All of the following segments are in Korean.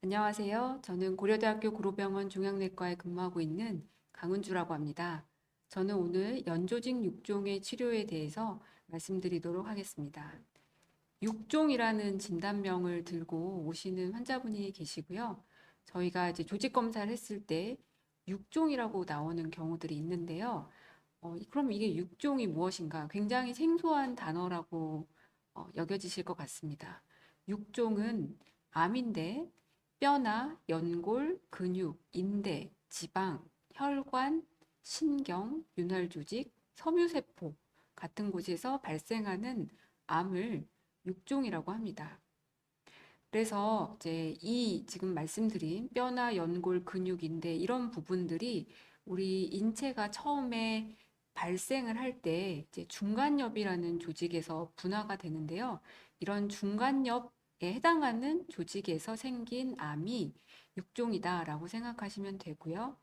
안녕하세요. 저는 고려대학교 구로병원 종양내과에 근무하고 있는 강은주라고 합니다. 저는 오늘 연조직 육종의 치료에 대해서 말씀드리도록 하겠습니다. 육종이라는 진단명을 들고 오시는 환자분이 계시고요. 저희가 이제 조직 검사를 했을 때 육종이라고 나오는 경우들이 있는데요. 그럼 이게 육종이 무엇인가? 굉장히 생소한 단어라고 여겨지실 것 같습니다. 육종은 암인데 뼈나 연골, 근육, 인대, 지방, 혈관, 신경, 윤활 조직, 섬유세포 같은 곳에서 발생하는 암을 육종이라고 합니다. 그래서 이제 이 지금 말씀드린 뼈나 연골, 근육, 인대 이런 부분들이 우리 인체가 처음에 발생을 할 때 이제 중간엽이라는 조직에서 분화가 되는데요. 이런 중간엽에 해당하는 조직에서 생긴 암이 육종이다라고 생각하시면 되고요.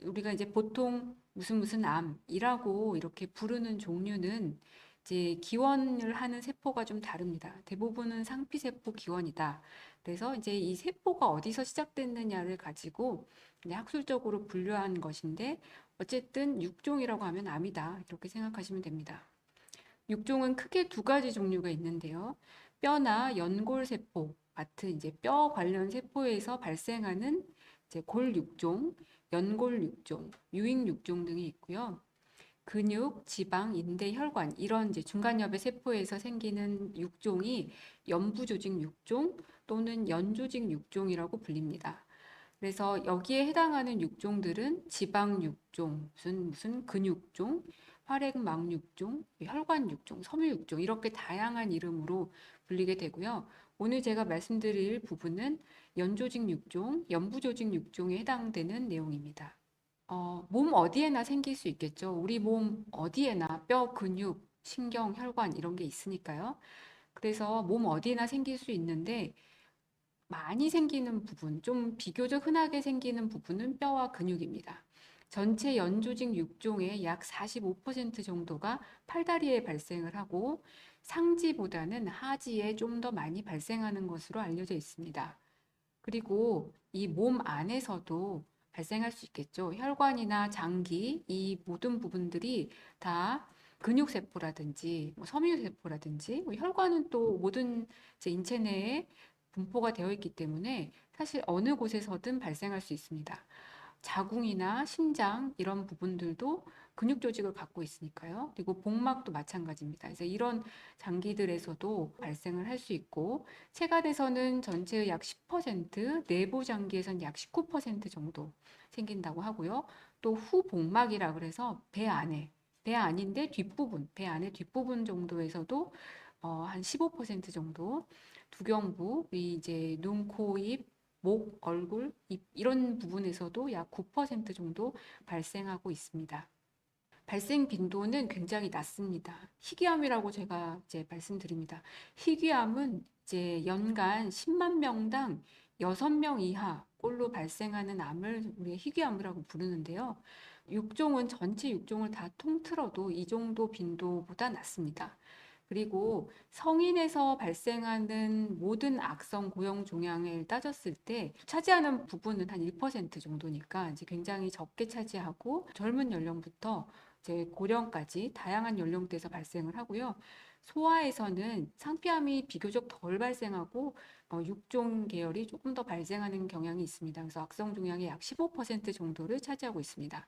우리가 이제 보통 무슨 암이라고 이렇게 부르는 종류는 이제 기원을 하는 세포가 좀 다릅니다. 대부분은 상피세포 기원이다. 그래서 이제 이 세포가 어디서 시작됐느냐를 가지고 이제 학술적으로 분류한 것인데 어쨌든 육종이라고 하면 암이다. 이렇게 생각하시면 됩니다. 육종은 크게 두 가지 종류가 있는데요. 뼈나 연골세포 같은 이제 뼈 관련 세포에서 발생하는 이제 골육종, 연골육종, 유익육종 등이 있고요. 근육, 지방, 인대, 혈관 이런 이제 중간엽의 세포에서 생기는 육종이 연부조직 육종 또는 연조직 육종이라고 불립니다. 그래서 여기에 해당하는 육종들은 지방 육종, 무슨 근육종, 활액막 육종, 혈관 육종, 섬유 육종 이렇게 다양한 이름으로 불리게 되고요. 오늘 제가 말씀드릴 부분은 연조직 육종, 연부조직 육종에 해당되는 내용입니다. 몸 어디에나 생길 수 있겠죠. 우리 몸 어디에나 뼈, 근육, 신경, 혈관 이런 게 있으니까요. 그래서 몸 어디에나 생길 수 있는데 많이 생기는 부분, 좀 비교적 흔하게 생기는 부분은 뼈와 근육입니다. 전체 연조직 육종의 약 45% 정도가 팔다리에 발생을 하고 상지보다는 하지에 좀 더 많이 발생하는 것으로 알려져 있습니다. 그리고 이 몸 안에서도 발생할 수 있겠죠. 혈관이나 장기, 이 모든 부분들이 다 근육세포라든지 섬유세포라든지 혈관은 또 모든 제 인체 내에 분포가 되어 있기 때문에 사실 어느 곳에서든 발생할 수 있습니다. 자궁이나 심장 이런 부분들도 근육 조직을 갖고 있으니까요. 그리고 복막도 마찬가지입니다. 그래서 이런 장기들에서도 발생을 할 수 있고 체간에서는 전체의 약 10%, 내부 장기에서는 약 19% 정도 생긴다고 하고요. 또 후복막이라 그래서 배 안인데 뒷부분, 배 안의 뒷부분 정도에서도 한 15% 정도 두경부, 이 이제 눈, 코, 입, 목, 얼굴, 입 이런 부분에서도 약 9% 정도 발생하고 있습니다. 발생 빈도는 굉장히 낮습니다. 희귀암이라고 제가 이제 말씀드립니다. 희귀암은 이제 연간 10만 명당 6명 이하 꼴로 발생하는 암을 우리가 희귀암이라고 부르는데요. 육종은 전체 육종을 다 통틀어도 이 정도 빈도보다 낮습니다. 그리고 성인에서 발생하는 모든 악성 고형 종양을 따졌을 때 차지하는 부분은 한 1% 정도니까 이제 굉장히 적게 차지하고 젊은 연령부터 이제 고령까지 다양한 연령대에서 발생을 하고요. 소아에서는 상피암이 비교적 덜 발생하고 육종 계열이 조금 더 발생하는 경향이 있습니다. 그래서 악성 종양의 약 15% 정도를 차지하고 있습니다.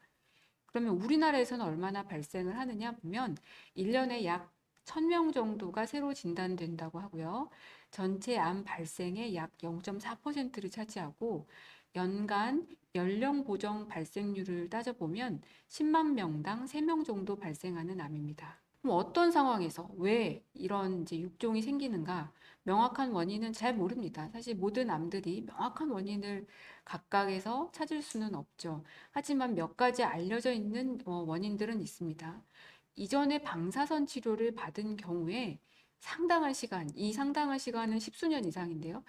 그러면 우리나라에서는 얼마나 발생을 하느냐 보면 1년에 약 1000명 정도가 새로 진단된다고 하고요. 전체 암 발생의 약 0.4%를 차지하고 연간 연령 보정 발생률을 따져보면 10만 명당 3명 정도 발생하는 암입니다. 그럼 어떤 상황에서 왜 이런 이제 육종이 생기는가? 명확한 원인은 잘 모릅니다. 사실 모든 암들이 명확한 원인을 각각에서 찾을 수는 없죠. 하지만 몇 가지 알려져 있는 원인들은 있습니다. 이전에 방사선 치료를 받은 경우에 이 상당한 시간은 십수년 이상인데요.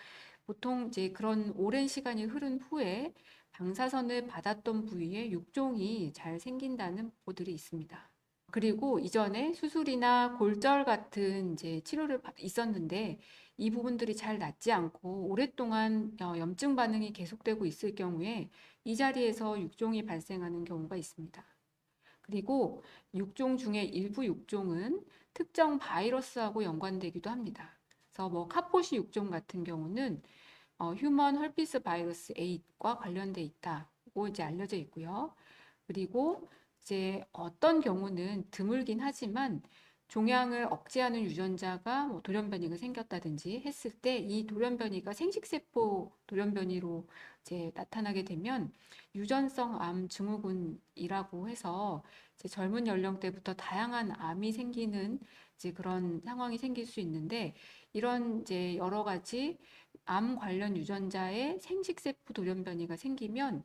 보통 이제 그런 오랜 시간이 흐른 후에 방사선을 받았던 부위에 육종이 잘 생긴다는 보고들이 있습니다. 그리고 이전에 수술이나 골절 같은 이제 치료를 있었는데 이 부분들이 잘 낫지 않고 오랫동안 염증 반응이 계속되고 있을 경우에 이 자리에서 육종이 발생하는 경우가 있습니다. 그리고 육종 중에 일부 육종은 특정 바이러스하고 연관되기도 합니다. 그래서 뭐 카포시 육종 같은 경우는 휴먼 헐피스 바이러스 8과 관련돼 있다고 이제 알려져 있고요. 그리고 이제 어떤 경우는 드물긴 하지만 종양을 억제하는 유전자가 뭐 돌연변이가 생겼다든지 했을 때 이 돌연변이가 생식세포 돌연변이로 이제 나타나게 되면 유전성 암 증후군이라고 해서 이제 젊은 연령대부터 다양한 암이 생기는 이제 그런 상황이 생길 수 있는데 이런 이제 여러 가지 암 관련 유전자의 생식세포 돌연변이가 생기면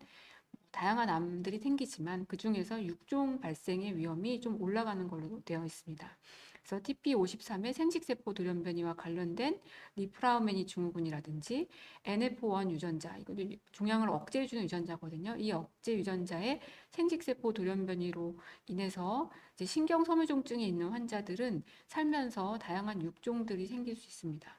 다양한 암들이 생기지만 그중에서 육종 발생의 위험이 좀 올라가는 걸로 되어 있습니다. 그래서 TP53의 생식세포 돌연변이와 관련된 리프라우메니 증후군이라든지 NF1 유전자, 이거 종양을 억제해주는 유전자거든요. 이 억제 유전자의 생식세포 돌연변이로 인해서 이제 신경섬유종증이 있는 환자들은 살면서 다양한 육종들이 생길 수 있습니다.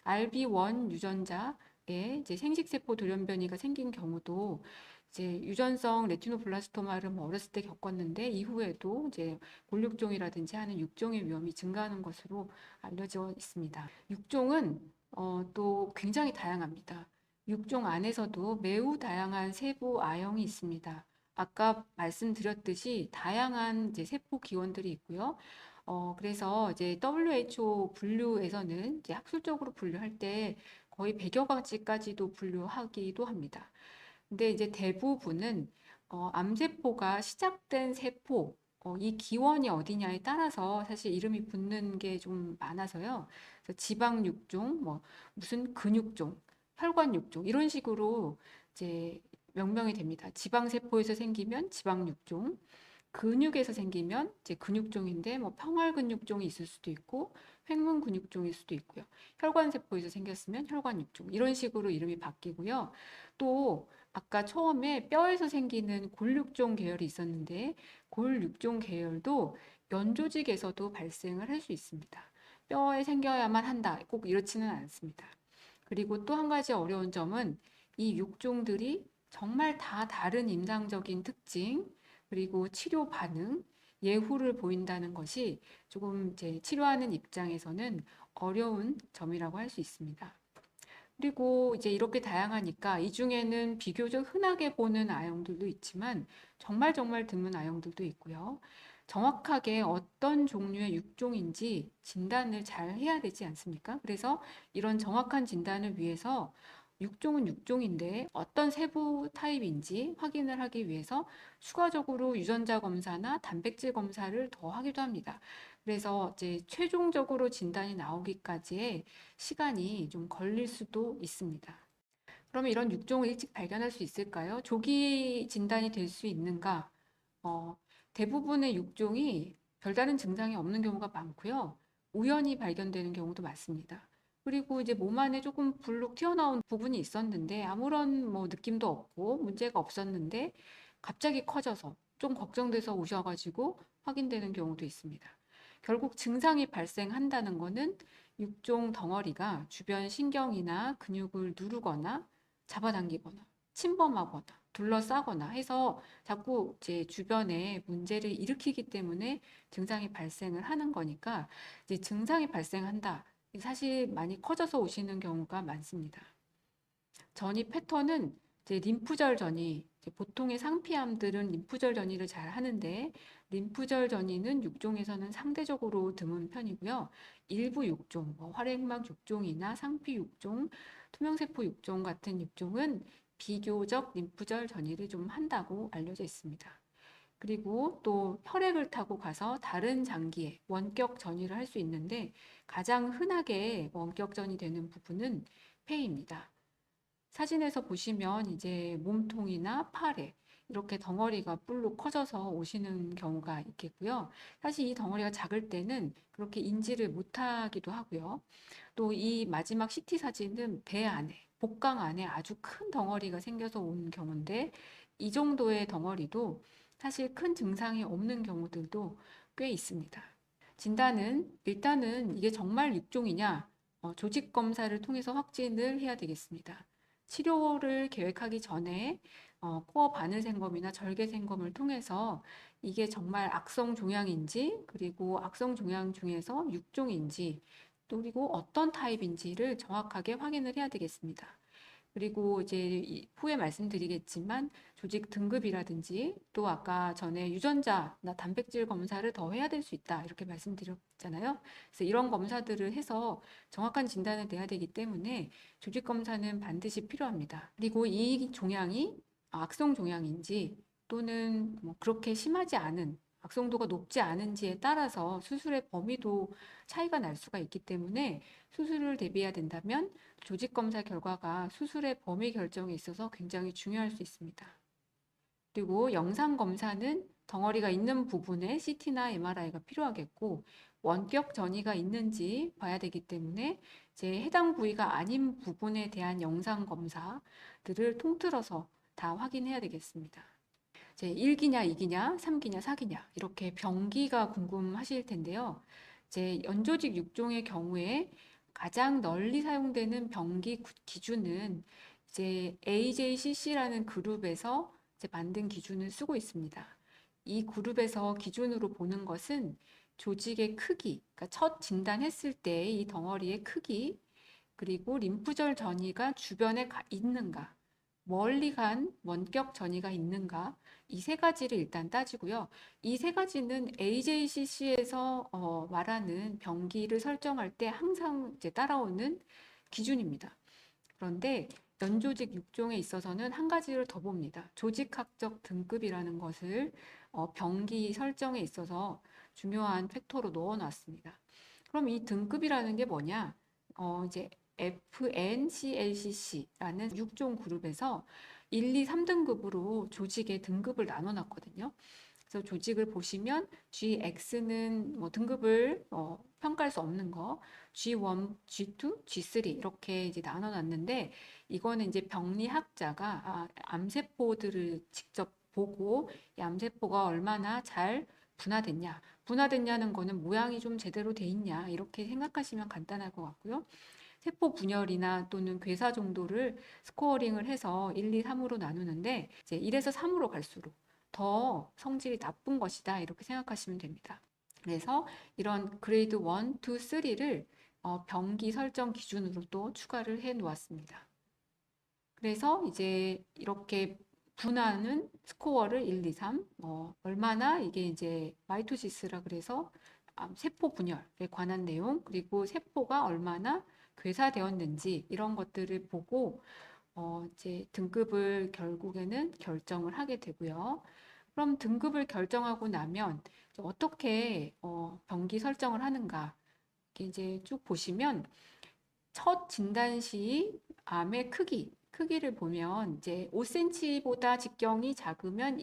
RB1 유전자에 이제 생식세포 돌연변이가 생긴 경우도 이제 유전성 레티노블라스토마를 뭐 어렸을 때 겪었는데 이후에도 이제 골육종이라든지 하는 육종의 위험이 증가하는 것으로 알려져 있습니다. 육종은 또 굉장히 다양합니다. 육종 안에서도 매우 다양한 세부 아형이 있습니다. 아까 말씀드렸듯이 다양한 이제 세포 기원들이 있고요. 그래서 이제 WHO 분류에서는 이제 학술적으로 분류할 때 거의 100여 가지까지도 분류하기도 합니다. 근데 이제 대부분은 암세포가 시작된 세포, 이 기원이 어디냐에 따라서 사실 이름이 붙는 게 좀 많아서요. 그래서 지방육종, 뭐 무슨 근육종, 혈관육종 이런 식으로 이제 명명이 됩니다. 지방세포에서 생기면 지방육종, 근육에서 생기면 이제 근육종인데 뭐 평활근육종이 있을 수도 있고 횡문근육종일 수도 있고요. 혈관세포에서 생겼으면 혈관육종 이런 식으로 이름이 바뀌고요. 또 아까 처음에 뼈에서 생기는 골육종 계열이 있었는데 골육종 계열도 연조직에서도 발생을 할 수 있습니다. 뼈에 생겨야만 한다. 꼭 이렇지는 않습니다. 그리고 또 한 가지 어려운 점은 이 육종들이 정말 다 다른 임상적인 특징, 그리고 치료 반응, 예후를 보인다는 것이 조금 이제 치료하는 입장에서는 어려운 점이라고 할 수 있습니다. 그리고 이제 이렇게 다양하니까 이 중에는 비교적 흔하게 보는 아형들도 있지만 정말 정말 드문 아형들도 있고요. 정확하게 어떤 종류의 육종인지 진단을 잘 해야 되지 않습니까? 그래서 이런 정확한 진단을 위해서 육종은 육종인데 어떤 세부 타입인지 확인을 하기 위해서 추가적으로 유전자 검사나 단백질 검사를 더 하기도 합니다. 그래서 이제 최종적으로 진단이 나오기까지의 시간이 좀 걸릴 수도 있습니다. 그러면 이런 육종을 일찍 발견할 수 있을까요? 조기 진단이 될 수 있는가? 어, 대부분의 육종이 별다른 증상이 없는 경우가 많고요. 우연히 발견되는 경우도 많습니다. 그리고 이제 몸 안에 조금 불룩 튀어나온 부분이 있었는데 아무런 뭐 느낌도 없고 문제가 없었는데 갑자기 커져서 좀 걱정돼서 오셔가지고 확인되는 경우도 있습니다. 결국 증상이 발생한다는 것은 육종 덩어리가 주변 신경이나 근육을 누르거나 잡아당기거나 침범하거나 둘러싸거나 해서 자꾸 제 주변에 문제를 일으키기 때문에 증상이 발생을 하는 거니까 이제 증상이 발생한다. 사실 많이 커져서 오시는 경우가 많습니다. 전이 패턴은 이제 림프절 전이, 이제 보통의 상피암들은 림프절 전이를 잘 하는데 림프절 전이는 육종에서는 상대적으로 드문 편이고요. 일부 육종, 뭐 활액막 육종이나 상피 육종, 투명세포 육종 같은 육종은 비교적 림프절 전이를 좀 한다고 알려져 있습니다. 그리고 또 혈액을 타고 가서 다른 장기에 원격 전이를 할 수 있는데 가장 흔하게 원격 전이 되는 부분은 폐입니다. 사진에서 보시면 이제 몸통이나 팔에 이렇게 덩어리가 뿔로 커져서 오시는 경우가 있겠고요. 사실 이 덩어리가 작을 때는 그렇게 인지를 못하기도 하고요. 또 이 마지막 CT 사진은 배 안에, 복강 안에 아주 큰 덩어리가 생겨서 온 경우인데 이 정도의 덩어리도 사실 큰 증상이 없는 경우들도 꽤 있습니다. 진단은 일단은 이게 정말 육종이냐 조직 검사를 통해서 확진을 해야 되겠습니다. 치료를 계획하기 전에 코어 바늘생검이나 절개생검을 통해서 이게 정말 악성 종양인지, 그리고 악성 종양 중에서 6종인지, 그리고 어떤 타입인지를 정확하게 확인을 해야 되겠습니다. 그리고 이제 후에 말씀드리겠지만 조직 등급이라든지 또 아까 전에 유전자나 단백질 검사를 더 해야 될 수 있다 이렇게 말씀드렸잖아요. 그래서 이런 검사들을 해서 정확한 진단을 내야 되기 때문에 조직 검사는 반드시 필요합니다. 그리고 이 종양이 악성 종양인지 또는 뭐 그렇게 심하지 않은 악성도가 높지 않은지에 따라서 수술의 범위도 차이가 날 수가 있기 때문에 수술을 대비해야 된다면 조직 검사 결과가 수술의 범위 결정에 있어서 굉장히 중요할 수 있습니다. 그리고 영상 검사는 덩어리가 있는 부분에 CT나 MRI가 필요하겠고 원격 전이가 있는지 봐야 되기 때문에 이제 해당 부위가 아닌 부분에 대한 영상 검사들을 통틀어서 다 확인해야 되겠습니다. 이제 1기냐, 2기냐, 3기냐, 4기냐 이렇게 병기가 궁금하실 텐데요. 이제 연조직 6종의 경우에 가장 널리 사용되는 병기 기준은 이제 AJCC라는 그룹에서 이제 만든 기준을 쓰고 있습니다. 이 그룹에서 기준으로 보는 것은 조직의 크기, 그러니까 첫 진단했을 때 이 덩어리의 크기, 그리고 림프절 전이가 주변에 있는가, 멀리 간 원격 전이가 있는가, 이 세 가지를 일단 따지고요. 이 세 가지는 AJCC에서 말하는 병기를 설정할 때 항상 이제 따라오는 기준입니다. 그런데 연조직 6종에 있어서는 한 가지를 더 봅니다. 조직학적 등급이라는 것을 병기 설정에 있어서 중요한 팩터로 넣어놨습니다. 그럼 이 등급이라는 게 뭐냐? 이제 FNCLCC라는 6종 그룹에서 1, 2, 3등급으로 조직의 등급을 나눠놨거든요. 그래서 조직을 보시면 GX는 뭐 등급을 평가할 수 없는 거, G1, G2, G3 이렇게 이제 나눠놨는데 이거는 이제 병리학자가 암세포들을 직접 보고 이 암세포가 얼마나 잘 분화됐냐, 분화됐냐는 거는 모양이 좀 제대로 돼 있냐 이렇게 생각하시면 간단할 것 같고요. 세포 분열이나 또는 괴사 정도를 스코어링을 해서 1, 2, 3으로 나누는데 이제 1에서 3으로 갈수록 더 성질이 나쁜 것이다 이렇게 생각하시면 됩니다. 그래서 이런 그레이드 1, 2, 3를 병기 설정 기준으로 또 추가를 해 놓았습니다. 그래서 이제 이렇게 분화는 스코어를 1, 2, 3, 얼마나 이게 이제 마이토시스라 그래서 세포 분열에 관한 내용, 그리고 세포가 얼마나 괴사되었는지 이런 것들을 보고 이제 등급을 결국에는 결정을 하게 되고요. 그럼 등급을 결정하고 나면 어떻게 병기 설정을 하는가? 이제 쭉 보시면 첫 진단 시 암의 크기를 보면 이제 5cm보다 직경이 작으면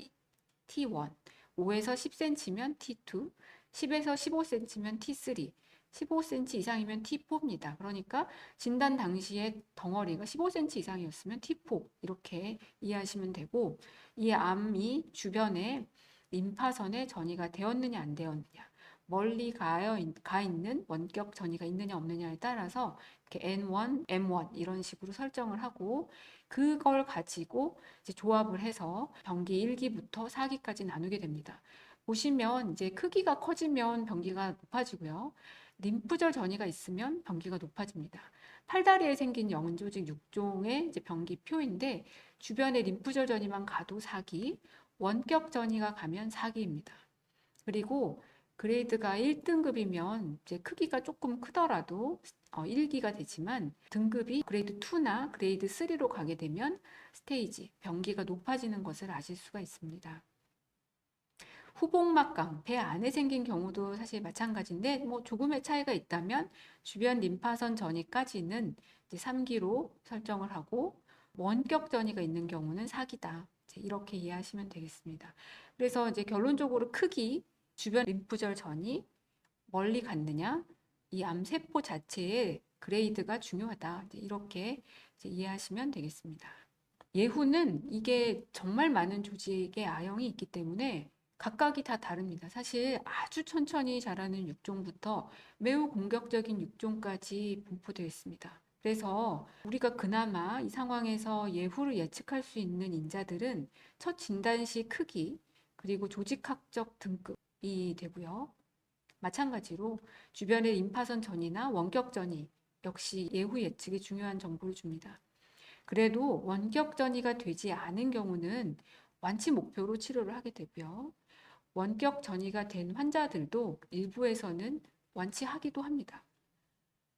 T1, 5에서 10cm면 T2, 10에서 15cm면 T3, 15cm 이상이면 T4입니다. 그러니까 진단 당시에 덩어리가 15cm 이상이었으면 T4 이렇게 이해하시면 되고 이 암이 주변에 림파선에 전이가 되었느냐 안 되었느냐 멀리 가 있는 원격 전이가 있느냐 없느냐에 따라서 이렇게 N1, M1 이런 식으로 설정을 하고 그걸 가지고 이제 조합을 해서 병기 1기부터 4기까지 나누게 됩니다. 보시면 이제 크기가 커지면 병기가 높아지고요. 림프절 전이가 있으면 병기가 높아집니다. 팔다리에 생긴 연조직 6종의 이제 병기 표인데 주변에 림프절 전이만 가도 4기, 원격 전이가 가면 4기입니다. 그리고 그레이드가 1등급이면 이제 크기가 조금 크더라도 1기가 되지만 등급이 그레이드 2나 그레이드 3로 가게 되면 스테이지, 병기가 높아지는 것을 아실 수가 있습니다. 후복막강, 배 안에 생긴 경우도 사실 마찬가지인데 뭐 조금의 차이가 있다면 주변 림파선 전이까지는 이제 3기로 설정을 하고 원격 전이가 있는 경우는 4기다. 이렇게 이해하시면 되겠습니다. 그래서 이제 결론적으로 크기, 주변 림프절 전이 멀리 갔느냐, 이 암세포 자체의 그레이드가 중요하다. 이렇게 이제 이해하시면 되겠습니다. 예후는 이게 정말 많은 조직의 A형이 있기 때문에 각각이 다 다릅니다. 사실 아주 천천히 자라는 육종부터 매우 공격적인 육종까지 분포되어 있습니다. 그래서 우리가 그나마 이 상황에서 예후를 예측할 수 있는 인자들은 첫 진단 시 크기, 그리고 조직학적 등급이 되고요. 마찬가지로 주변의 림파선 전이나 원격 전이 역시 예후 예측에 중요한 정보를 줍니다. 그래도 원격 전이가 되지 않은 경우는 완치 목표로 치료를 하게 되고요. 원격 전이가 된 환자들도 일부에서는 완치하기도 합니다.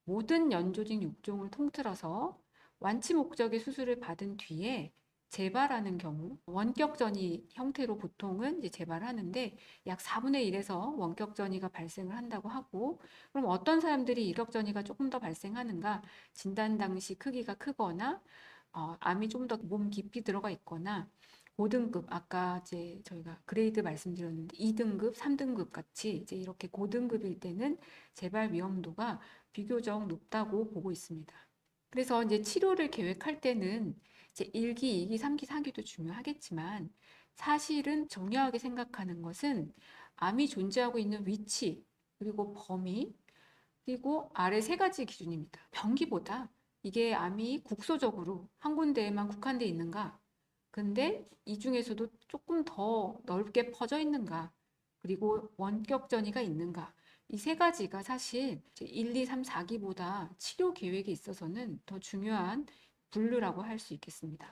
모든 연조직 육종을 통틀어서 완치 목적의 수술을 받은 뒤에 재발하는 경우, 원격 전이 형태로 보통은 이제 재발하는데 약 4분의 1에서 원격 전이가 발생을 한다고 하고, 그럼 어떤 사람들이 원격 전이가 조금 더 발생하는가? 진단 당시 크기가 크거나 암이 좀 더 몸 깊이 들어가 있거나 고등급, 아까 이제 저희가 그레이드 말씀드렸는데 2등급, 3등급 같이 이제 이렇게 고등급일 때는 재발 위험도가 비교적 높다고 보고 있습니다. 그래서 이제 치료를 계획할 때는 이제 1기, 2기, 3기, 4기도 중요하겠지만 사실은 중요하게 생각하는 것은 암이 존재하고 있는 위치, 그리고 범위, 그리고 아래 세 가지 기준입니다. 병기보다 이게 암이 국소적으로 한 군데에만 국한되어 있는가? 근데 이 중에서도 조금 더 넓게 퍼져 있는가? 그리고 원격 전이가 있는가? 이 세 가지가 사실 1, 2, 3, 4기보다 치료 계획에 있어서는 더 중요한 분류라고 할 수 있겠습니다.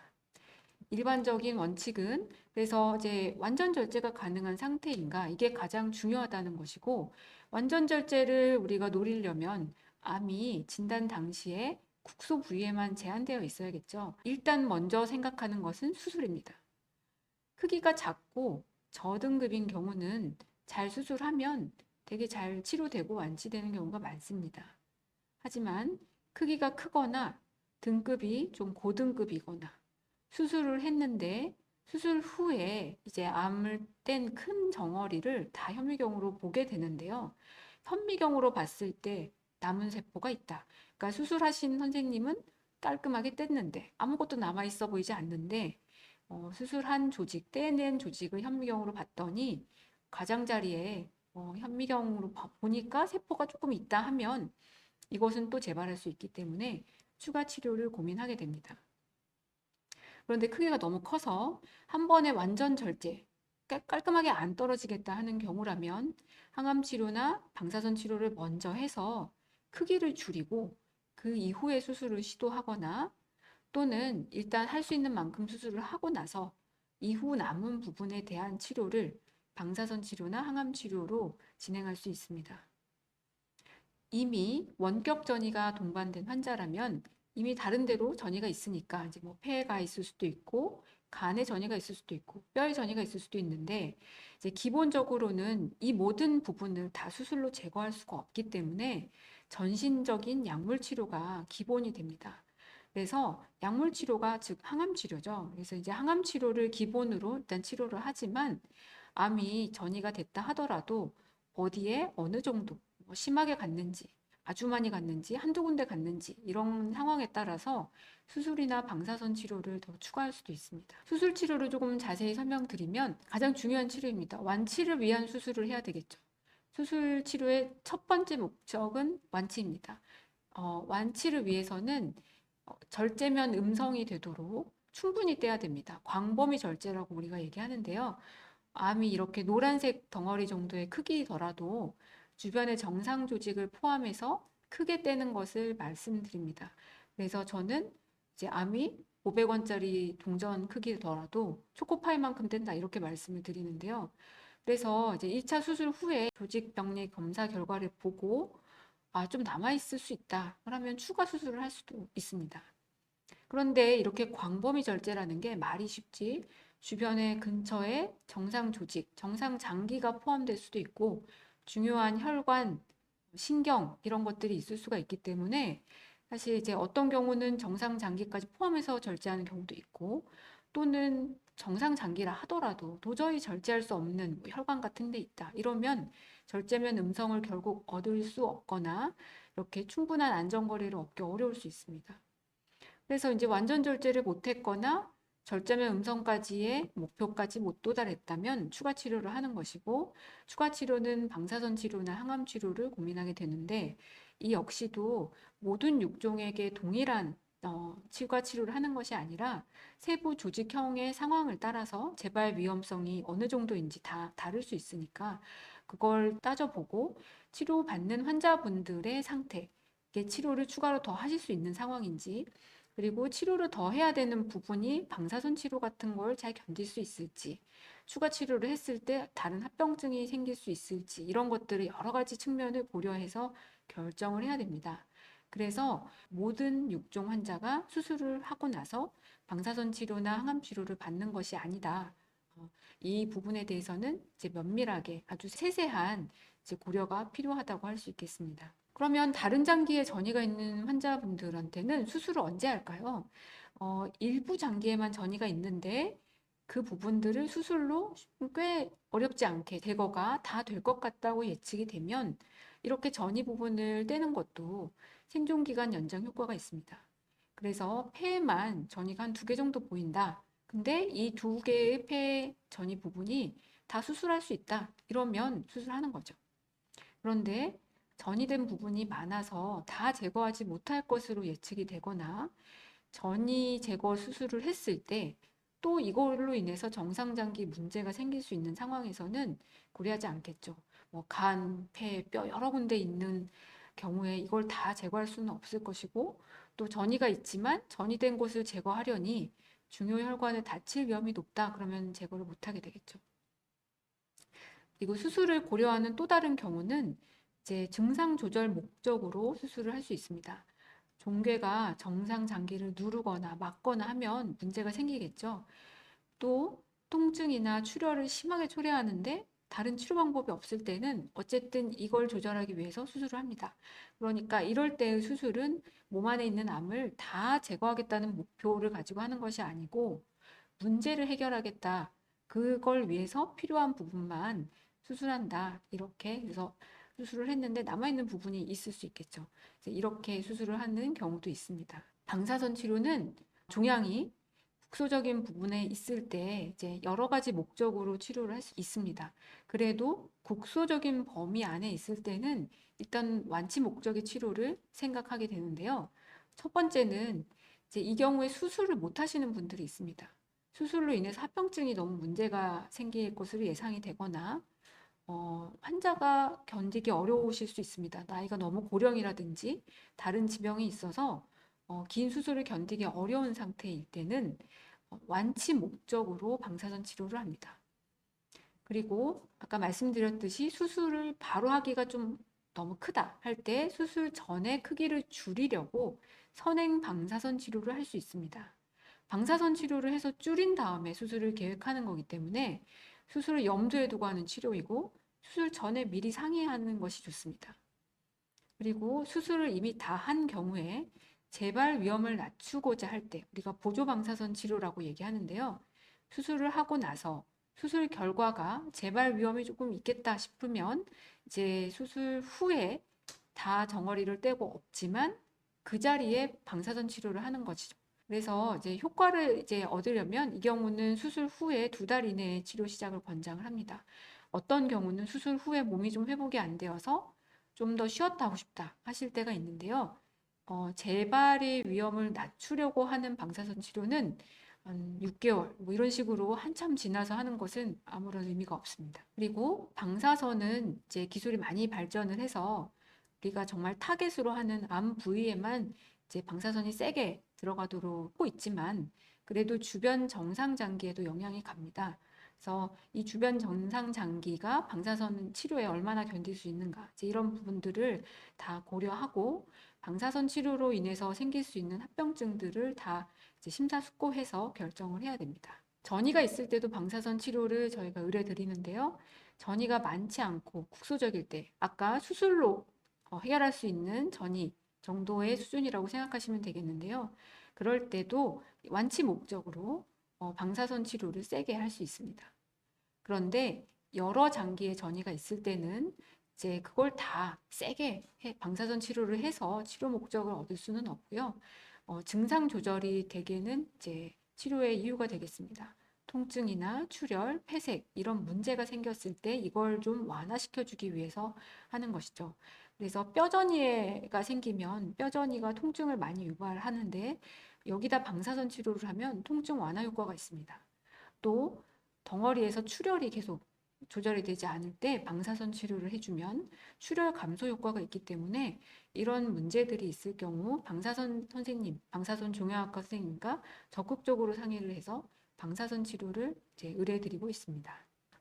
일반적인 원칙은 그래서 이제 완전 절제가 가능한 상태인가? 이게 가장 중요하다는 것이고, 완전 절제를 우리가 노리려면 암이 진단 당시에 국소 부위에만 제한되어 있어야겠죠. 일단 먼저 생각하는 것은 수술입니다. 크기가 작고 저등급인 경우는 잘 수술하면 되게 잘 치료되고 완치되는 경우가 많습니다. 하지만 크기가 크거나 등급이 좀 고등급이거나 수술을 했는데 수술 후에 이제 암을 뗀 큰 덩어리를 다 현미경으로 보게 되는데요. 현미경으로 봤을 때 남은 세포가 있다. 그러니까 수술하신 선생님은 깔끔하게 뗐는데 아무것도 남아 있어 보이지 않는데 수술한 조직, 떼낸 조직을 현미경으로 봤더니 가장자리에 현미경으로 보니까 세포가 조금 있다 하면 이것은 또 재발할 수 있기 때문에 추가 치료를 고민하게 됩니다. 그런데 크기가 너무 커서 한 번에 완전 절제, 깔끔하게 안 떨어지겠다 하는 경우라면 항암 치료나 방사선 치료를 먼저 해서 크기를 줄이고 그 이후에 수술을 시도하거나, 또는 일단 할 수 있는 만큼 수술을 하고 나서 이후 남은 부분에 대한 치료를 방사선 치료나 항암 치료로 진행할 수 있습니다. 이미 원격 전이가 동반된 환자라면 이미 다른 데로 전이가 있으니까 이제 뭐 폐가 있을 수도 있고 간에 전이가 있을 수도 있고 뼈에 전이가 있을 수도 있는데, 이제 기본적으로는 이 모든 부분을 다 수술로 제거할 수가 없기 때문에 전신적인 약물 치료가 기본이 됩니다. 그래서 약물 치료가 즉 항암 치료죠. 그래서 이제 항암 치료를 기본으로 일단 치료를 하지만 암이 전이가 됐다 하더라도 어디에 어느 정도 심하게 갔는지, 아주 많이 갔는지, 한두 군데 갔는지 이런 상황에 따라서 수술이나 방사선 치료를 더 추가할 수도 있습니다. 수술 치료를 조금 자세히 설명드리면 가장 중요한 치료입니다. 완치를 위한 수술을 해야 되겠죠. 수술 치료의 첫 번째 목적은 완치입니다. 완치를 위해서는 절제면 음성이 되도록 충분히 떼야 됩니다. 광범위 절제라고 우리가 얘기하는데요. 암이 이렇게 노란색 덩어리 정도의 크기더라도 주변의 정상 조직을 포함해서 크게 떼는 것을 말씀드립니다. 그래서 저는 이제 암이 500원짜리 동전 크기더라도 초코파이만큼 뗀다 이렇게 말씀을 드리는데요. 그래서 이제 1차 수술 후에 조직 병리 검사 결과를 보고 좀 남아있을 수 있다. 그러면 추가 수술을 할 수도 있습니다. 그런데 이렇게 광범위 절제라는 게 말이 쉽지, 주변의 근처에 정상 조직, 정상 장기가 포함될 수도 있고 중요한 혈관, 신경 이런 것들이 있을 수가 있기 때문에 사실 이제 어떤 경우는 정상 장기까지 포함해서 절제하는 경우도 있고, 또는 정상 장기라 하더라도 도저히 절제할 수 없는 혈관 같은 데 있다. 이러면 절제면 음성을 결국 얻을 수 없거나 이렇게 충분한 안전거리를 얻기 어려울 수 있습니다. 그래서 이제 완전 절제를 못했거나 절제면 음성까지의 목표까지 못 도달했다면 추가 치료를 하는 것이고, 추가 치료는 방사선 치료나 항암 치료를 고민하게 되는데, 이 역시도 모든 육종에게 동일한 치과 치료를 하는 것이 아니라 세부 조직형의 상황을 따라서 재발 위험성이 어느 정도인지 다 다를 수 있으니까 그걸 따져보고 치료받는 환자분들의 상태, 이게 치료를 추가로 더 하실 수 있는 상황인지, 그리고 치료를 더 해야 되는 부분이 방사선 치료 같은 걸 잘 견딜 수 있을지, 추가 치료를 했을 때 다른 합병증이 생길 수 있을지, 이런 것들을 여러 가지 측면을 고려해서 결정을 해야 됩니다. 그래서 모든 육종 환자가 수술을 하고 나서 방사선 치료나 항암 치료를 받는 것이 아니다. 이 부분에 대해서는 이제 면밀하게 아주 세세한 이제 고려가 필요하다고 할 수 있겠습니다. 그러면 다른 장기에 전이가 있는 환자분들한테는 수술을 언제 할까요? 일부 장기에만 전이가 있는데 그 부분들을 수술로 꽤 어렵지 않게 제거가 다 될 것 같다고 예측이 되면 이렇게 전이 부분을 떼는 것도 생존 기간 연장 효과가 있습니다. 그래서 폐에만 전이가 한 2개 정도 보인다. 근데 이 2개의 폐 전이 부분이 다 수술할 수 있다. 이러면 수술하는 거죠. 그런데 전이된 부분이 많아서 다 제거하지 못할 것으로 예측이 되거나 전이 제거 수술을 했을 때 또 이걸로 인해서 정상장기 문제가 생길 수 있는 상황에서는 고려하지 않겠죠. 뭐 간, 폐, 뼈 여러 군데 있는 경우에 이걸 다 제거할 수는 없을 것이고 또 전이가 있지만 전이된 곳을 제거하려니 중요 혈관을 다칠 위험이 높다. 그러면 제거를 못하게 되겠죠. 그리고 수술을 고려하는 또 다른 경우는 이제 증상 조절 목적으로 수술을 할 수 있습니다. 종괴가 정상 장기를 누르거나 막거나 하면 문제가 생기겠죠. 또 통증이나 출혈을 심하게 초래하는데 다른 치료 방법이 없을 때는 어쨌든 이걸 조절하기 위해서 수술을 합니다. 그러니까 이럴 때의 수술은 몸 안에 있는 암을 다 제거하겠다는 목표를 가지고 하는 것이 아니고 문제를 해결하겠다. 그걸 위해서 필요한 부분만 수술한다. 이렇게 그래서 수술을 했는데 남아있는 부분이 있을 수 있겠죠. 이렇게 수술을 하는 경우도 있습니다. 방사선 치료는 종양이 국소적인 부분에 있을 때 이제 여러 가지 목적으로 치료를 할 수 있습니다. 그래도 국소적인 범위 안에 있을 때는 일단 완치 목적의 치료를 생각하게 되는데요. 첫 번째는 이제 이 경우에 수술을 못 하시는 분들이 있습니다. 수술로 인해서 합병증이 너무 문제가 생길 것으로 예상이 되거나 환자가 견디기 어려우실 수 있습니다. 나이가 너무 고령이라든지 다른 지병이 있어서 긴 수술을 견디기 어려운 상태일 때는 완치 목적으로 방사선 치료를 합니다. 그리고 아까 말씀드렸듯이 수술을 바로 하기가 좀 너무 크다 할 때 수술 전에 크기를 줄이려고 선행 방사선 치료를 할 수 있습니다. 방사선 치료를 해서 줄인 다음에 수술을 계획하는 거기 때문에 수술을 염두에 두고 하는 치료이고 수술 전에 미리 상의하는 것이 좋습니다. 그리고 수술을 이미 다 한 경우에 재발 위험을 낮추고자 할 때 우리가 보조 방사선 치료라고 얘기하는데요. 수술을 하고 나서 수술 결과가 재발 위험이 조금 있겠다 싶으면 이제 수술 후에 다 정어리를 떼고 없지만 그 자리에 방사선 치료를 하는 것이죠. 그래서 이제 효과를 이제 얻으려면 이 경우는 수술 후에 2달 이내에 치료 시작을 권장을 합니다. 어떤 경우는 수술 후에 몸이 좀 회복이 안 되어서 좀 더 쉬었다 하고 싶다 하실 때가 있는데요. 재발의 위험을 낮추려고 하는 방사선 치료는 한 6개월 뭐 이런 식으로 한참 지나서 하는 것은 아무런 의미가 없습니다. 그리고 방사선은 이제 기술이 많이 발전을 해서 우리가 정말 타겟으로 하는 암 부위에만 이제 방사선이 세게 들어가도록 하고 있지만 그래도 주변 정상 장기에도 영향이 갑니다. 그래서 이 주변 정상 장기가 방사선 치료에 얼마나 견딜 수 있는가 이제 이런 부분들을 다 고려하고 방사선 치료로 인해서 생길 수 있는 합병증들을 다 이제 심사숙고해서 결정을 해야 됩니다. 전이가 있을 때도 방사선 치료를 저희가 의뢰드리는데요. 전이가 많지 않고 국소적일 때 아까 수술로 해결할 수 있는 전이 정도의 수준이라고 생각하시면 되겠는데요. 그럴 때도 완치 목적으로 방사선 치료를 세게 할 수 있습니다. 그런데 여러 장기의 전이가 있을 때는 이제 그걸 다 세게 방사선 치료를 해서 치료 목적을 얻을 수는 없고요. 증상 조절이 되게는 이제 치료의 이유가 되겠습니다. 통증이나 출혈, 폐색 이런 문제가 생겼을 때 이걸 좀 완화시켜주기 위해서 하는 것이죠. 그래서 뼈전이가 생기면 뼈전이가 통증을 많이 유발하는데 여기다 방사선 치료를 하면 통증 완화 효과가 있습니다. 또 덩어리에서 출혈이 계속 조절이 되지 않을 때 방사선 치료를 해주면 출혈 감소 효과가 있기 때문에 이런 문제들이 있을 경우 방사선 선생님, 방사선 종양학과 선생님과 적극적으로 상의를 해서 방사선 치료를 이제 의뢰드리고 있습니다.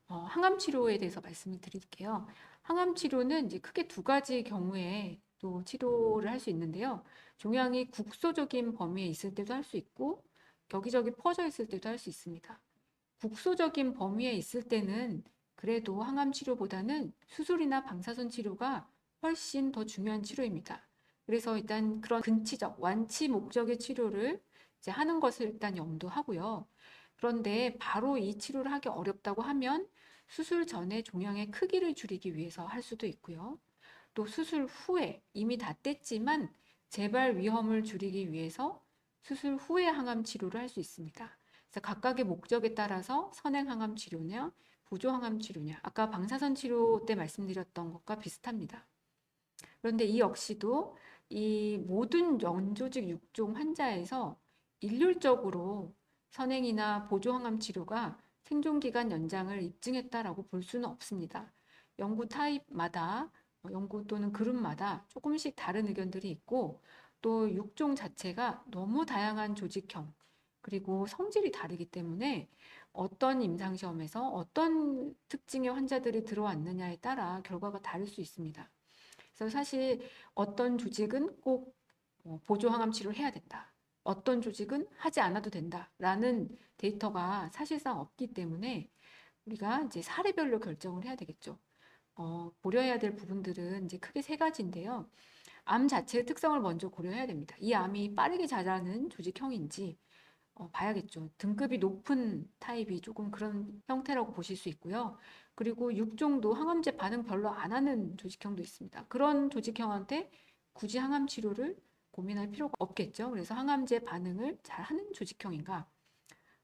항암 치료에 대해서 말씀을 드릴게요. 항암 치료는 이제 크게 두 가지 경우에 또 치료를 할 수 있는데요. 종양이 국소적인 범위에 있을 때도 할 수 있고 여기저기 퍼져 있을 때도 할 수 있습니다. 국소적인 범위에 있을 때는 그래도 항암 치료보다는 수술이나 방사선 치료가 훨씬 더 중요한 치료입니다. 그래서 일단 그런 근치적, 완치 목적의 치료를 이제 하는 것을 일단 염두하고요. 그런데 바로 이 치료를 하기 어렵다고 하면 수술 전에 종양의 크기를 줄이기 위해서 할 수도 있고요. 또 수술 후에 이미 다 뗐지만 재발 위험을 줄이기 위해서 수술 후에 항암 치료를 할 수 있습니다. 그래서 각각의 목적에 따라서 선행 항암 치료냐, 보조 항암 치료냐, 아까 방사선 치료 때 말씀드렸던 것과 비슷합니다. 그런데 이 역시도 이 모든 연조직 6종 환자에서 일률적으로 선행이나 보조 항암 치료가 생존 기간 연장을 입증했다라고 볼 수는 없습니다. 연구 타입마다 연구 또는 그룹마다 조금씩 다른 의견들이 있고 또 6종 자체가 너무 다양한 조직형 그리고 성질이 다르기 때문에 어떤 임상시험에서 어떤 특징의 환자들이 들어왔느냐에 따라 결과가 다를 수 있습니다. 그래서 사실 어떤 조직은 꼭 보조 항암 치료를 해야 된다. 어떤 조직은 하지 않아도 된다라는 데이터가 사실상 없기 때문에 우리가 이제 사례별로 결정을 해야 되겠죠. 고려해야 될 부분들은 이제 크게 세 가지인데요. 암 자체의 특성을 먼저 고려해야 됩니다. 이 암이 빠르게 자라는 조직형인지 봐야겠죠. 등급이 높은 타입이 조금 그런 형태라고 보실 수 있고요. 그리고 6종도 항암제 반응 별로 안 하는 조직형도 있습니다. 그런 조직형한테 굳이 항암 치료를 고민할 필요가 없겠죠. 그래서 항암제 반응을 잘 하는 조직형인가.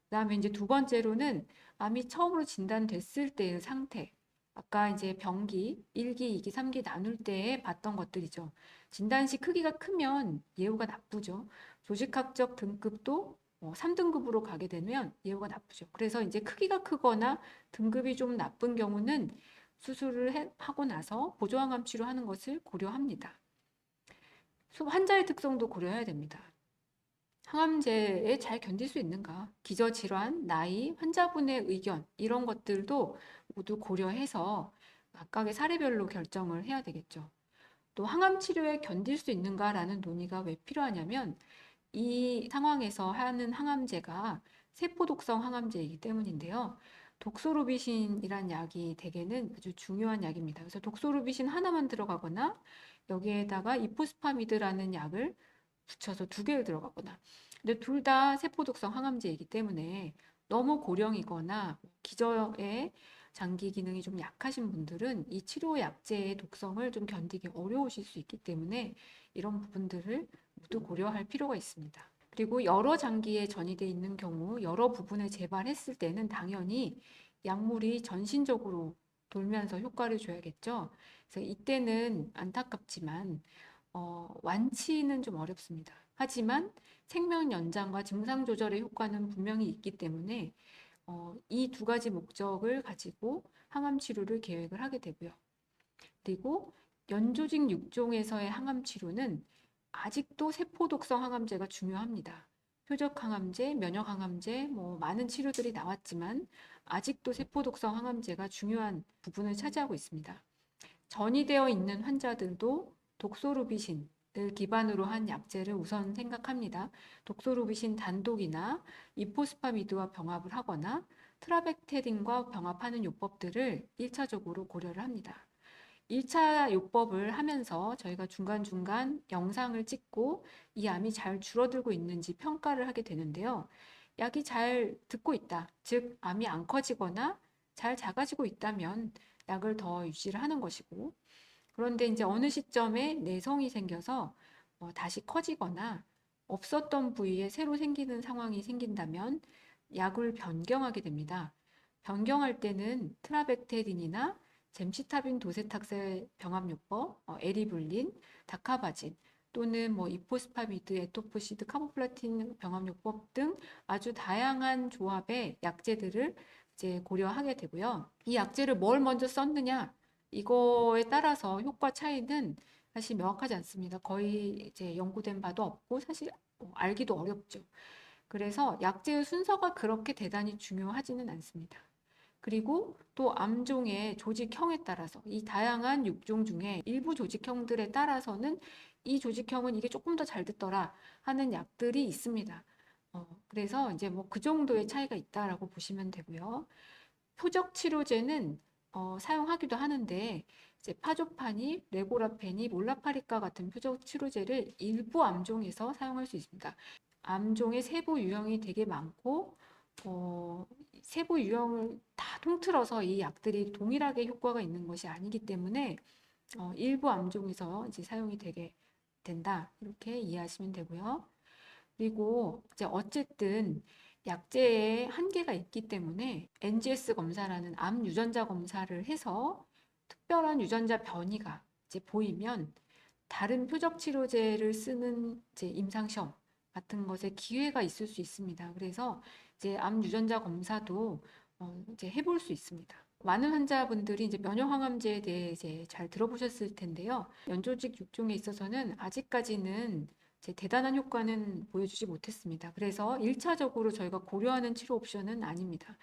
그다음에 이제 두 번째로는 암이 처음으로 진단됐을 때의 상태. 아까 이제 병기 1기, 2기, 3기 나눌 때 봤던 것들이죠. 진단 시 크기가 크면 예후가 나쁘죠. 조직학적 등급도 3등급으로 가게 되면 예후가 나쁘죠. 그래서 이제 크기가 크거나 등급이 좀 나쁜 경우는 수술을 하고 나서 보조항암 치료하는 것을 고려합니다. 환자의 특성도 고려해야 됩니다. 항암제에 잘 견딜 수 있는가? 기저질환, 나이, 환자분의 의견 이런 것들도 모두 고려해서 각각의 사례별로 결정을 해야 되겠죠. 또 항암 치료에 견딜 수 있는가라는 논의가 왜 필요하냐면 이 상황에서 하는 항암제가 세포독성 항암제이기 때문인데요. 독소루비신이란 약이 대개는 아주 중요한 약입니다. 그래서 독소루비신 하나만 들어가거나 여기에다가 이포스파미드라는 약을 붙여서 두 개를 들어가거나 근데 둘 다 세포독성 항암제이기 때문에 너무 고령이거나 기저의 장기 기능이 좀 약하신 분들은 이 치료 약제의 독성을 좀 견디기 어려우실 수 있기 때문에 이런 부분들을 모두 고려할 필요가 있습니다. 그리고 여러 장기에 전이되어 있는 경우 여러 부분을 재발했을 때는 당연히 약물이 전신적으로 돌면서 효과를 줘야겠죠. 그래서 이때는 안타깝지만 완치는 좀 어렵습니다. 하지만 생명 연장과 증상 조절의 효과는 분명히 있기 때문에 이 두 가지 목적을 가지고 항암 치료를 계획을 하게 되고요. 그리고 연조직 6종에서의 항암 치료는 아직도 세포 독성 항암제가 중요합니다. 표적 항암제, 면역 항암제, 많은 치료들이 나왔지만 아직도 세포 독성 항암제가 중요한 부분을 차지하고 있습니다. 전이되어 있는 환자들도 독소루비신을 기반으로 한 약제를 우선 생각합니다. 독소루비신 단독이나 이포스파미드와 병합을 하거나 트라벡테딘과 병합하는 요법들을 1차적으로 고려를 합니다. 1차 요법을 하면서 저희가 중간중간 영상을 찍고 이 암이 잘 줄어들고 있는지 평가를 하게 되는데요. 약이 잘 듣고 있다, 즉 암이 안 커지거나 잘 작아지고 있다면 약을 더 유지를 하는 것이고 그런데 이제 어느 시점에 내성이 생겨서 다시 커지거나 없었던 부위에 새로 생기는 상황이 생긴다면 약을 변경하게 됩니다. 변경할 때는 트라벡테린이나 젬시타빈 도세탁세 병합요법, 에리블린, 다카바진 또는 이포스파미드, 에토포시드, 카보플라틴 병합요법 등 아주 다양한 조합의 약제들을 이제 고려하게 되고요. 이 약제를 뭘 먼저 썼느냐 이거에 따라서 효과 차이는 사실 명확하지 않습니다. 거의 이제 연구된 바도 없고 사실 알기도 어렵죠. 그래서 약제의 순서가 그렇게 대단히 중요하지는 않습니다. 그리고 또 암종의 조직형에 따라서 이 다양한 육종 중에 일부 조직형들에 따라서는 이 조직형은 이게 조금 더 잘 듣더라 하는 약들이 있습니다. 그래서 이제 그 정도의 차이가 있다라고 보시면 되고요. 표적 치료제는 사용하기도 하는데 이제 파조파니, 레고라페니, 몰라파리카 같은 표적 치료제를 일부 암종에서 사용할 수 있습니다. 암종의 세부 유형이 되게 많고 세부 유형을 다 통틀어서 이 약들이 동일하게 효과가 있는 것이 아니기 때문에 일부 암종에서 이제 사용이 되게 된다 이렇게 이해하시면 되고요. 그리고 이제 어쨌든 약제에 한계가 있기 때문에 NGS 검사라는 암 유전자 검사를 해서 특별한 유전자 변이가 이제 보이면 다른 표적 치료제를 쓰는 이제 임상시험 같은 것에 기회가 있을 수 있습니다. 그래서 이제 암 유전자 검사도 이제 해볼 수 있습니다. 많은 환자분들이 이제 면역항암제에 대해 이제 잘 들어보셨을 텐데요. 연조직 육종에 있어서는 아직까지는 이제 대단한 효과는 보여주지 못했습니다. 그래서 1차적으로 저희가 고려하는 치료 옵션은 아닙니다.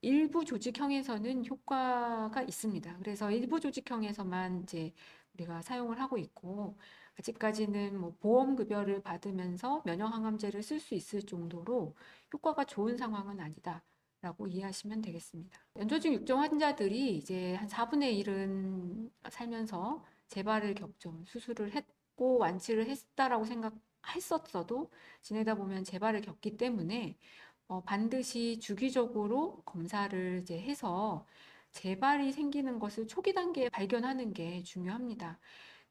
일부 조직형에서는 효과가 있습니다. 그래서 일부 조직형에서만 이제 우리가 사용을 하고 있고 아직까지는 보험급여를 받으면서 면역항암제를 쓸 수 있을 정도로 효과가 좋은 상황은 아니다라고 이해하시면 되겠습니다. 연조직 육종 환자들이 이제 한 4분의 1은 살면서 재발을 겪죠. 수술을 했고 완치를 했다라고 생각했었어도 지내다 보면 재발을 겪기 때문에 반드시 주기적으로 검사를 이제 해서 재발이 생기는 것을 초기 단계에 발견하는 게 중요합니다.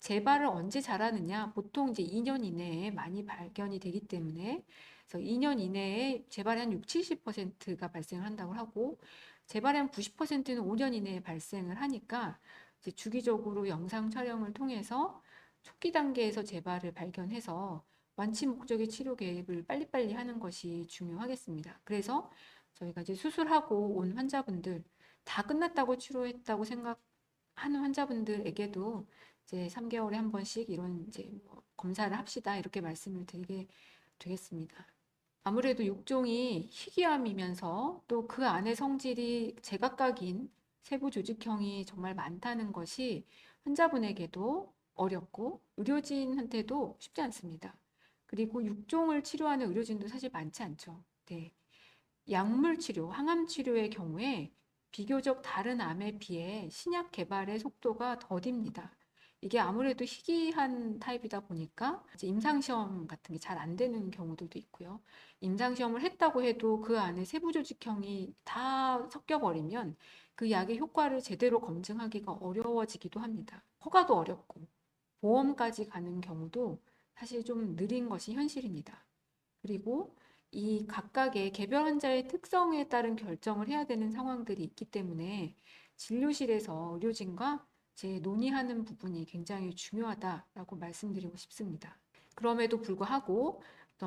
재발을 언제 잘하느냐? 보통 이제 2년 이내에 많이 발견이 되기 때문에 그래서 2년 이내에 재발이 한 6, 70%가 발생을 한다고 하고 재발이 한 90%는 5년 이내에 발생을 하니까 이제 주기적으로 영상 촬영을 통해서 초기 단계에서 재발을 발견해서 완치 목적의 치료 계획을 빨리빨리 하는 것이 중요하겠습니다. 그래서 저희가 이제 수술하고 온 환자분들 다 끝났다고 치료했다고 생각하는 환자분들에게도 이제 3개월에 한 번씩 이런 이제 검사를 합시다 이렇게 말씀을 드리게 되겠습니다. 아무래도 육종이 희귀암이면서 또 그 안에 성질이 제각각인 세부 조직형이 정말 많다는 것이 환자분에게도 어렵고 의료진한테도 쉽지 않습니다. 그리고 육종을 치료하는 의료진도 사실 많지 않죠. 네. 약물 치료, 항암 치료의 경우에 비교적 다른 암에 비해 신약 개발의 속도가 더딥니다. 이게 아무래도 희귀한 타입이다 보니까 이제 임상시험 같은 게 잘 안 되는 경우들도 있고요. 임상시험을 했다고 해도 그 안에 세부 조직형이 다 섞여버리면 그 약의 효과를 제대로 검증하기가 어려워지기도 합니다. 허가도 어렵고 보험까지 가는 경우도 사실 좀 느린 것이 현실입니다. 그리고 이 각각의 개별 환자의 특성에 따른 결정을 해야 되는 상황들이 있기 때문에 진료실에서 의료진과 제 논의하는 부분이 굉장히 중요하다라고 말씀드리고 싶습니다. 그럼에도 불구하고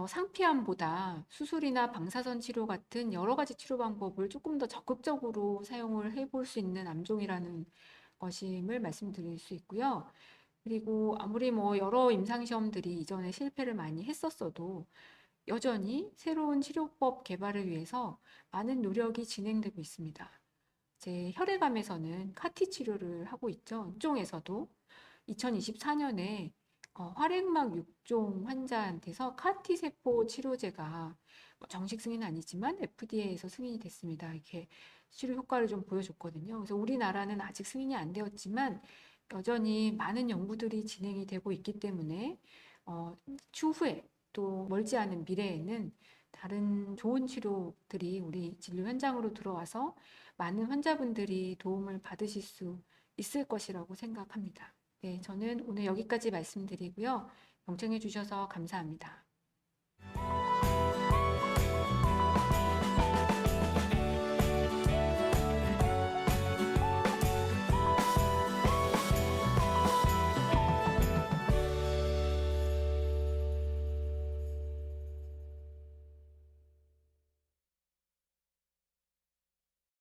상피암보다 수술이나 방사선 치료 같은 여러 가지 치료 방법을 조금 더 적극적으로 사용을 해볼 수 있는 암종이라는 것임을 말씀드릴 수 있고요. 그리고 아무리 여러 임상시험들이 이전에 실패를 많이 했었어도 여전히 새로운 치료법 개발을 위해서 많은 노력이 진행되고 있습니다. 제 혈액암에서는 카티 치료를 하고 있죠. 육종에서도 2024년에 활액막 육종 환자한테서 카티 세포 치료제가 정식 승인은 아니지만 FDA에서 승인이 됐습니다. 이렇게 치료 효과를 좀 보여줬거든요. 그래서 우리나라는 아직 승인이 안 되었지만 여전히 많은 연구들이 진행이 되고 있기 때문에 추후에 또 멀지 않은 미래에는 다른 좋은 치료들이 우리 진료 현장으로 들어와서 많은 환자분들이 도움을 받으실 수 있을 것이라고 생각합니다. 네, 저는 오늘 여기까지 말씀드리고요. 경청해 주셔서 감사합니다.